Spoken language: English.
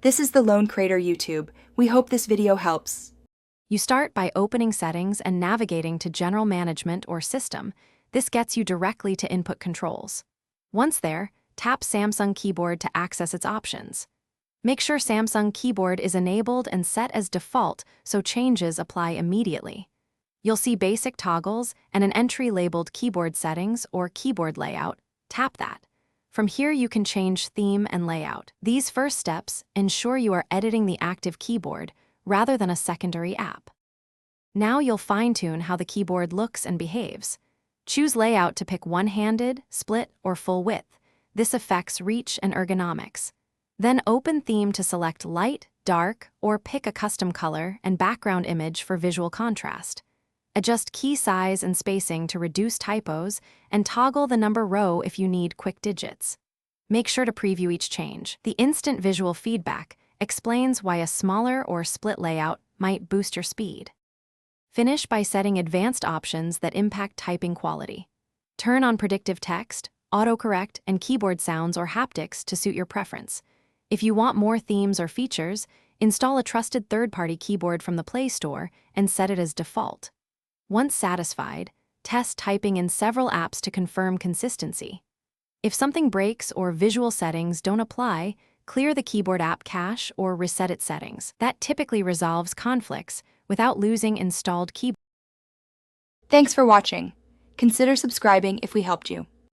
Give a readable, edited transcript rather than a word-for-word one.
This is the Lone Creator YouTube. We hope this video helps. You start by opening Settings and navigating to General Management or System. This gets you directly to Input Controls. Once there, tap Samsung Keyboard to access its options. Make sure Samsung Keyboard is enabled and set as default so changes apply immediately. You'll see basic toggles and an entry labeled Keyboard Settings or Keyboard Layout. Tap that. From here you can change theme and layout. These first steps ensure you are editing the active keyboard rather than a secondary app. Now you'll fine-tune how the keyboard looks and behaves. Choose layout to pick one-handed, split, or full width. This affects reach and ergonomics. Then open Theme to select light, dark, or pick a custom color and background image for visual contrast. Adjust key size and spacing to reduce typos, and toggle the number row if you need quick digits. Make sure to preview each change. The instant visual feedback explains why a smaller or split layout might boost your speed. Finish by setting advanced options that impact typing quality. Turn on predictive text, autocorrect, and keyboard sounds or haptics to suit your preference. If you want more themes or features, install a trusted third-party keyboard from the Play Store and set it as default. Once satisfied, test typing in several apps to confirm consistency. If something breaks or visual settings don't apply, clear the keyboard app cache or reset its settings. That typically resolves conflicts without losing installed keyboard. Thanks for watching. Consider subscribing if we helped you.